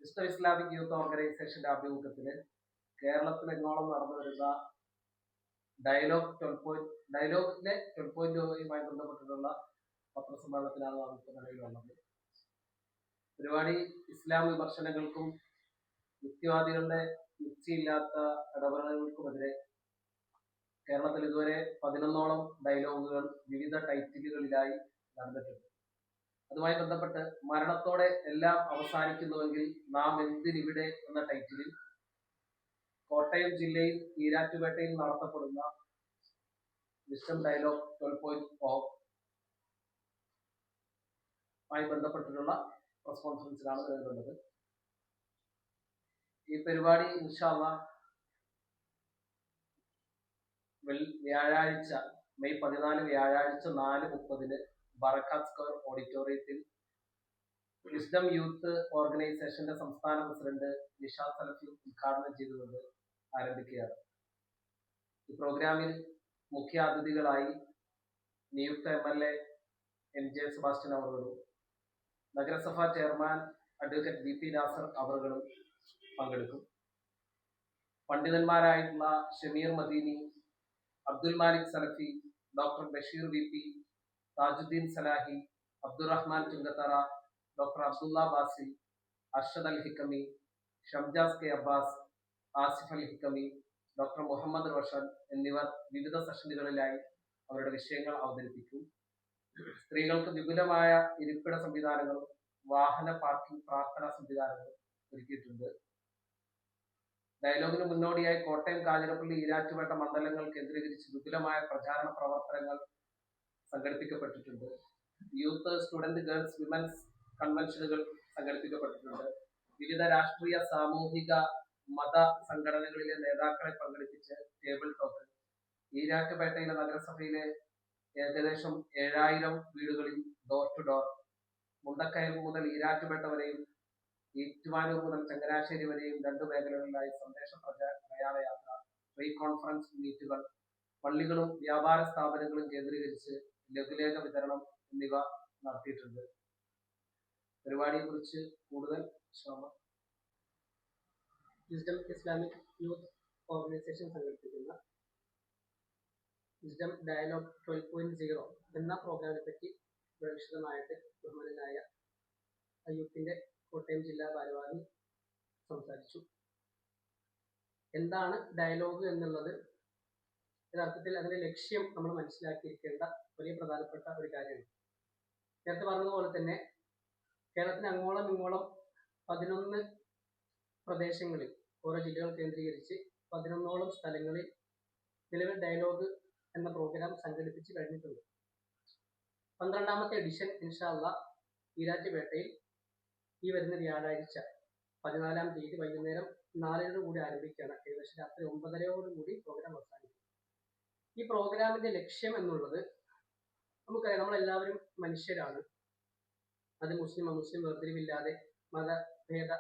Wisdom Islamic youth ഓർഗനൈസേഷന്റെ ആഭിമുഖ്യത്തിൽ കേരളത്തിലെങ്ങോളം നടന്നു വരുന്ന ഡയലോഗിലെ 12.0യുമായി ബന്ധപ്പെട്ടിട്ടുള്ള പത്രസമ്മേളനത്തിലാണ് നാം ഇപ്പോൾ നിലവിലുള്ളത്. പരിപാടി ഇസ്ലാം വിമർശനങ്ങൾക്കും യുക്തിവാദികളുടെ യുക്തിയില്ലാത്ത ഇടപെടലുകൾക്കുമെതിരെ കേരളത്തിൽ ഇതുവരെ 11ഓളം ഡയലോഗുകൾ വിവിധ ടൈറ്റിലുകളിലായി നടന്നിട്ടുണ്ട്. അതുമായി ബന്ധപ്പെട്ട് മരണത്തോടെ എല്ലാം അവസാനിക്കുന്നുവെങ്കിൽ നാം എന്തിനിവിടെ എന്ന ടൈറ്റിലിൽ കോട്ടയം ജില്ലയിൽ ഈരാറ്റുപേട്ടയിൽ നടത്തപ്പെടുന്ന വിസ്ഡം ഡയലോഗ് 12.0 മായി ബന്ധപ്പെട്ടിട്ടുള്ള പ്രസ് കോൺഫറൻസിലാണ് നിലവിലുള്ളത്. ഈ പരിപാടി ഇൻഷാ അല്ലാഹ് വ്യാഴാഴ്ച മെയ് 14 വ്യാഴാഴ്ച 4:30 ബറക്കാത്ത് സ്ക്വയർ ഓഡിറ്റോറിയത്തിൽ വിസ്ഡം യൂത്ത് ഓർഗനൈസേഷന്റെ സംസ്ഥാന പ്രസിഡന്റ് നിഷാദ് സലഫി ഉദ്ഘാടനം ചെയ്തുകൊണ്ട് ആരംഭിക്കുകയാണ്. ഈ പ്രോഗ്രാമിൽ മുഖ്യ അതിഥികളായി നിയുക്ത MLA MJ സെബാസ്റ്റ്യൻ അവറുകളും നഗരസഭാ ചെയർമാൻ അഡ്വക്കേറ്റ് VP നാസർ അവറുകളും പങ്കെടുക്കും. പണ്ഡിതന്മാരായിട്ടുള്ള Shameer Madani, Abdul Malik Salafi, doctor Basheer VP, Tajuddeen Salahi, Abdurahman Chungathara, doctor Abdulla Basil, Arshad Al Hikami, Shamjas K Abbas, Asif Al Hikami, doctor Muhammad Roshan എന്നിവർ വിവിധ സെഷനുകളിലായി അവരുടെ വിഷയങ്ങൾ അവതരിപ്പിക്കും. സ്ത്രീകൾക്ക് വിപുലമായ ഇരിപ്പിട സംവിധാനങ്ങളും വാഹന പാർക്കിംഗ് പ്രാർത്ഥനാ സംവിധാനങ്ങളും ഒരുക്കിയിട്ടുണ്ട്. ഡയലോഗിന് മുന്നോടിയായി കോട്ടയം, കാഞ്ഞിരപ്പള്ളി, ഈരാറ്റുപേട്ട മണ്ഡലങ്ങൾ കേന്ദ്രീകരിച്ച് വിപുലമായ പ്രചാരണ പ്രവർത്തനങ്ങൾ സംഘടിപ്പിക്കപ്പെട്ടിട്ടുണ്ട്. യൂത്ത്, സ്റ്റുഡന്റ്, ഗേൾസ്, വിമൻസ് കൺവെൻഷനുകൾ സംഘടിപ്പിക്കപ്പെട്ടിട്ടുണ്ട്. വിവിധ രാഷ്ട്രീയ, സാമൂഹിക, മത സംഘടനകളിലെ നേതാക്കളെ പങ്കെടുപ്പിച്ച് ടേബിൾ ടോക്ക്, ഈരാറ്റുപേട്ടയിലെ നഗരസഭയിലെ ഏകദേശം 7000 വീടുകളിൽ ഡോർ ടു ഡോർ, മുണ്ടക്കയം മുതൽ ഈരാറ്റുപേട്ട വരെയും ഏറ്റുമാനൂർ മുതൽ ചങ്ങനാശ്ശേരി വരെയും 2 മേഖലകളിലായി സന്ദേശ പ്രയാണ യാത്ര, ഫ്രീ കോൺഫറൻസ് മീറ്റുകൾ, പള്ളികളും വ്യാപാര സ്ഥാപനങ്ങളും കേന്ദ്രീകരിച്ച് ലഘുലേഖ വിതരണം എന്നിവ നടത്തിയിട്ടുണ്ട്. പരിപാടിയെ കുറിച്ച് കൂടുതൽ വിസ്ഡം ഇസ്ലാമിക് യൂത്ത് ഓർഗനൈസേഷൻ സംഘടിപ്പിക്കുന്ന വിസ്ഡം ഡയലോഗ് 12.0 എന്ന പ്രോഗ്രാമിനെ പറ്റി വിശദമായിട്ട് ബഹുമാനായ യൂത്തിന്റെ കോട്ടയം ജില്ലാ ഭാരവാഹി സംസാരിച്ചു. എന്താണ് ഡയലോഗ് എന്നുള്ളത് യഥാർത്ഥത്തിൽ അതിന്റെ ലക്ഷ്യം നമ്മൾ മനസ്സിലാക്കിയിരിക്കേണ്ട വലിയ പ്രധാനപ്പെട്ട ഒരു കാര്യമാണ്. നേരത്തെ പറഞ്ഞതുപോലെ തന്നെ കേരളത്തിന് അങ്ങോളം ഇങ്ങോളം 11 പ്രദേശങ്ങളിൽ, ഓരോ ജില്ലകൾ കേന്ദ്രീകരിച്ച് 11ഓളം സ്ഥലങ്ങളിൽ നിലവിൽ ഡയലോഗ് എന്ന പ്രോഗ്രാം സംഘടിപ്പിച്ച് കഴിഞ്ഞിട്ടുണ്ട്. 12ാമത്തെ എഡിഷൻ ഇൻഷാ അല്ലാഹ് ഈരാറ്റുപേട്ടയിൽ ഈ വരുന്ന വ്യാഴാഴ്ച 14-ാം തീയതി വൈകുന്നേരം 4 കൂടി ആരംഭിക്കുകയാണ്. ഏകദേശം രാത്രി 9:30 പ്രോഗ്രാം അവസാനിക്കും. ഈ പ്രോഗ്രാമിന്റെ ലക്ഷ്യം എന്നുള്ളത് നമുക്കറിയാം, നമ്മളെല്ലാവരും മനുഷ്യരാണ്. അത് മുസ്ലിം അമുസ്ലിം വേർതിരിവില്ലാതെ, മതഭേദ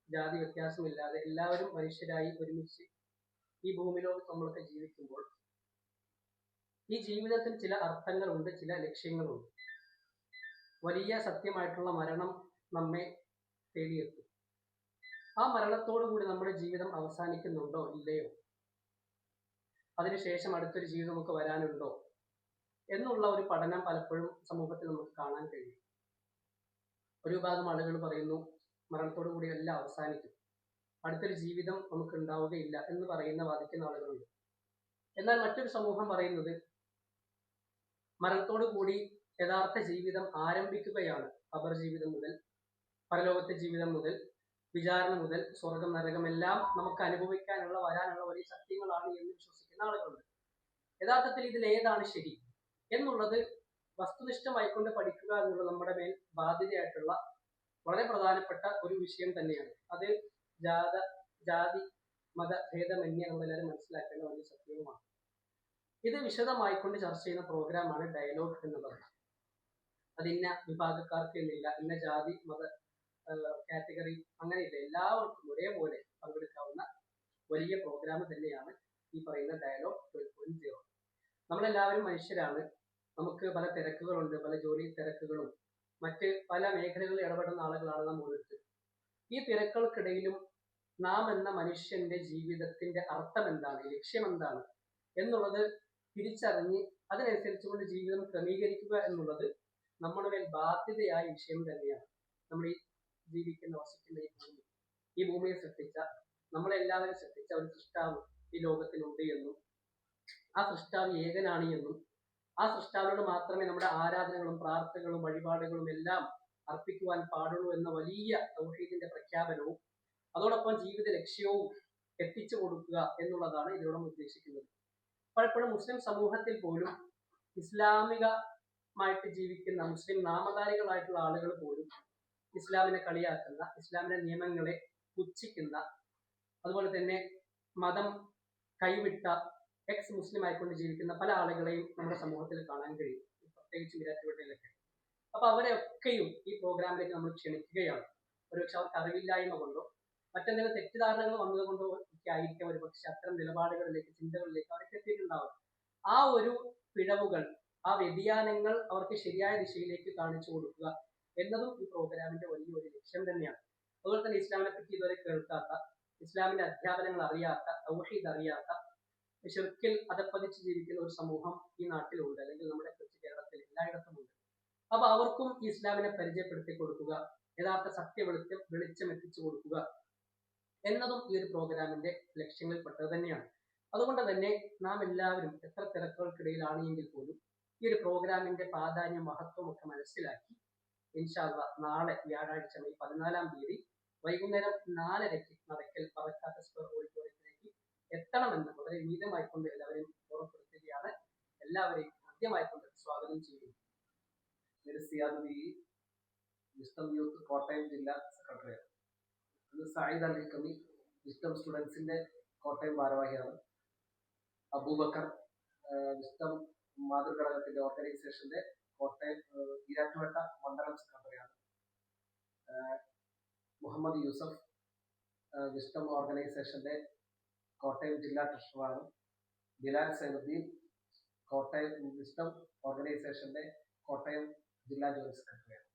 ജാതി വ്യത്യാസമില്ലാതെ എല്ലാവരും മനുഷ്യരായി ഒരുമിച്ച് ഈ ഭൂമിലോകത്ത് നമ്മളൊക്കെ ജീവിക്കുമ്പോൾ ഈ ജീവിതത്തിൽ ചില അർത്ഥങ്ങളുണ്ട്, ചില ലക്ഷ്യങ്ങളുണ്ട്. വലിയ സത്യമായിട്ടുള്ള മരണം നമ്മെ തേടിയെത്തും. ആ മരണത്തോടു കൂടി നമ്മുടെ ജീവിതം അവസാനിക്കുന്നുണ്ടോ ഇല്ലയോ, അതിനുശേഷം അടുത്തൊരു ജീവിതം നമുക്ക് വരാനുണ്ടോ എന്നുള്ള ഒരു പഠനം പലപ്പോഴും സമൂഹത്തിൽ നമുക്ക് കാണാൻ കഴിയും. ഒരു വിഭാഗം ആളുകൾ പറയുന്നു മരണത്തോടു കൂടി എല്ലാം അവസാനിക്കും, അടുത്തൊരു ജീവിതം നമുക്ക് ഉണ്ടാവുകയില്ല എന്ന് വാദിക്കുന്ന ആളുകളുണ്ട്. എന്നാൽ മറ്റൊരു സമൂഹം പറയുന്നത് മരണത്തോടു കൂടി യഥാർത്ഥ ജീവിതം ആരംഭിക്കുകയാണ്. ഖബർ ജീവിതം മുതൽ, പരലോകത്തെ ജീവിതം മുതൽ, വിചാരണ മുതൽ, സ്വർഗം നരകം എല്ലാം നമുക്ക് അനുഭവിക്കാനുള്ള വരാനുള്ള വലിയ സത്യങ്ങളാണ് എന്ന് വിശ്വസിക്കുന്ന ആളുകളുണ്ട്. യഥാർത്ഥത്തിൽ ഇതിൽ ഏതാണ് ശരി എന്നുള്ളത് വസ്തുനിഷ്ഠമായിക്കൊണ്ട് പഠിക്കുക എന്നുള്ളത് നമ്മുടെ മേൽ ബാധ്യതയായിട്ടുള്ള വളരെ പ്രധാനപ്പെട്ട ഒരു വിഷയം തന്നെയാണ്. അത് ജാതി മത ഭേദമന്യേ നമ്മളെല്ലാവരും മനസ്സിലാക്കേണ്ട വലിയ സത്യവുമാണ്. ഇത് വിശദമായിക്കൊണ്ട് ചർച്ച ചെയ്യുന്ന പ്രോഗ്രാമാണ് ഡയലോഗ് എന്നുള്ളത്. അത് ഇന്ന വിഭാഗക്കാർക്ക് എന്നില്ല, ഇന്ന ജാതി മത കാറ്റഗറി അങ്ങനെയില്ല, എല്ലാവർക്കും ഒരേപോലെ പങ്കെടുക്കാവുന്ന വലിയ പ്രോഗ്രാം തന്നെയാണ് ഈ പറയുന്ന ഡയലോഗ് 12.0. നമ്മളെല്ലാവരും മനുഷ്യരാണ്. നമുക്ക് പല തിരക്കുകളുണ്ട്, പല ജോലി തിരക്കുകളും മറ്റ് പല മേഖലകളിൽ ഇടപെടുന്ന ആളുകളാണ് നാം ഓരോരുത്തരും. ഈ തിരക്കുകൾക്കിടയിലും നാം എന്ന മനുഷ്യന്റെ ജീവിതത്തിന്റെ അർത്ഥം എന്താണ്, ലക്ഷ്യം എന്താണ് എന്നുള്ളത് തിരിച്ചറിഞ്ഞ് അതിനനുസരിച്ചുകൊണ്ട് ജീവിതം ക്രമീകരിക്കുക എന്നുള്ളത് നമ്മുടെ മേൽ ബാധ്യതയായ വിഷയം തന്നെയാണ്. നമ്മൾ ഈ ജീവിക്കുന്ന വസിക്കുന്ന ഈ ഭൂമിയെ സൃഷ്ടിച്ച, നമ്മളെല്ലാവരും സൃഷ്ടിച്ച ഒരു സൃഷ്ടാവ് ഈ ലോകത്തിലുണ്ട് എന്നും ആ സൃഷ്ടാവ് ഏകനാണ് എന്നും ആ സൃഷ്ടാവിനോട് മാത്രമേ നമ്മുടെ ആരാധനകളും പ്രാർത്ഥനകളും വഴിപാടുകളും എല്ലാം അർപ്പിക്കുവാൻ പാടുള്ളൂ എന്ന വലിയ തൗഹീദിന്റെ പ്രഖ്യാപനവും അതോടൊപ്പം ജീവിത ലക്ഷ്യവും എത്തിച്ചു കൊടുക്കുക എന്നുള്ളതാണ് ഇതിലൂടെ ഉദ്ദേശിക്കുന്നത്. പലപ്പോഴും മുസ്ലിം സമൂഹത്തിൽ പോലും ഇസ്ലാമികമായിട്ട് ജീവിക്കുന്ന മുസ്ലിം നാമധാരികളായിട്ടുള്ള ആളുകൾ പോലും ഇസ്ലാമിനെ കളിയാക്കുന്ന, ഇസ്ലാമിന്റെ നിയമങ്ങളെ പുച്ഛിക്കുന്ന, അതുപോലെ തന്നെ മതം കൈവിട്ട എക്സ് മുസ്ലിം ആയിക്കൊണ്ട് ജീവിക്കുന്ന പല ആളുകളെയും നമ്മുടെ സമൂഹത്തിൽ കാണാൻ കഴിയും, പ്രത്യേകിച്ച് വിരാറ്റുപേട്ടയിലൊക്കെ. അപ്പൊ അവരെ ഒക്കെയും ഈ പ്രോഗ്രാമിലേക്ക് നമ്മൾ ക്ഷണിക്കുകയാണ്. ഒരുപക്ഷെ അവർക്ക് അറിവില്ലായ്മ കൊണ്ടോ മറ്റെന്തെങ്കിലും തെറ്റിദ്ധാരണകൾ വന്നതുകൊണ്ടോ ഒക്കെ ആയിരിക്കാം ഒരുപക്ഷെ അത്തരം നിലപാടുകളിലേക്ക്, ചിന്തകളിലേക്ക് അവർക്ക് എത്തിയിട്ടുണ്ടാവും. ആ ഒരു പിഴവുകൾ, ആ വ്യതിയാനങ്ങൾ അവർക്ക് ശരിയായ ദിശയിലേക്ക് കാണിച്ചു കൊടുക്കുക എന്നതും ഈ പ്രോഗ്രാമിന്റെ വലിയൊരു ലക്ഷ്യം തന്നെയാണ്. അതുപോലെ തന്നെ ഇസ്ലാമിനെ പറ്റി ഇതുവരെ കേൾക്കാത്ത, ഇസ്ലാമിന്റെ അധ്യാപനങ്ങൾ അറിയാത്ത, തൗഹീദ് അറിയാത്ത, ശിർക്കിൽ അതപ്പതിച്ച് ജീവിക്കുന്ന ഒരു സമൂഹം ഈ നാട്ടിലുണ്ട്, അല്ലെങ്കിൽ നമ്മുടെ കൊച്ചു കേരളത്തിൽ എല്ലായിടത്തും ഉണ്ട്. അപ്പൊ അവർക്കും ഈ ഇസ്ലാമിനെ പരിചയപ്പെടുത്തി കൊടുക്കുക, യഥാർത്ഥ സത്യ വെളിച്ചം എത്തിച്ചു കൊടുക്കുക എന്നതും ഈ ഒരു പ്രോഗ്രാമിന്റെ ലക്ഷ്യങ്ങളിൽപ്പെട്ടത് തന്നെയാണ്. അതുകൊണ്ട് തന്നെ നാം എല്ലാവരും എത്ര തിരക്കുകൾക്കിടയിലാണ് എങ്കിൽ പോലും ഈ ഒരു പ്രോഗ്രാമിന്റെ പ്രാധാന്യം, മഹത്വം ഒക്കെ മനസ്സിലാക്കി ഇൻഷാ അല്ലാഹ് നാളെ വ്യാഴാഴ്ച മെയ് 14 തീയതി വൈകുന്നേരം 4:30 നടക്കൽ പറക്കാത്ത സ്ക്വയർ ഓഡിറ്റോറിയത്തിലേക്ക് എത്തണമെന്ന് വളരെ വിനീതമായിക്കൊണ്ട് എല്ലാവരെയും ഓർമ്മപ്പെടുത്തുകയാണ്. എല്ലാവരെയും ആദ്യമായിക്കൊണ്ട് സ്വാഗതം ചെയ്യുന്നു. വിസ്ഡം യൂത്ത് കോട്ടയം ജില്ലാ സെക്രട്ടറിയാണ്. സയ്യിദ് അൽ ഹിക്കമി വിസ്ഡം സ്റ്റുഡൻസിന്റെ കോട്ടയം ഭാരവാഹിയാണ്. അബൂബക്കർ വിസ്ഡം മാതൃഘടകത്തിന്റെ ഓർഗനൈസേഷന്റെ കോട്ടയം ഈരാറ്റുപേട്ട മണ്ഡലം സെക്രട്ടറിയാണ്. മുഹമ്മദ് യൂസഫ് വിസ്ഡം ഓർഗനൈസേഷന്റെ കോട്ടയം ജില്ലാ ട്രഷററാണ്. ബിലാൽ സൈനുദ്ദീൻ കോട്ടയം വിസ്ഡം ഓർഗനൈസേഷന്റെ കോട്ടയം ജില്ലാ ജോയിന്റ് സെക്രട്ടറിയാണ്.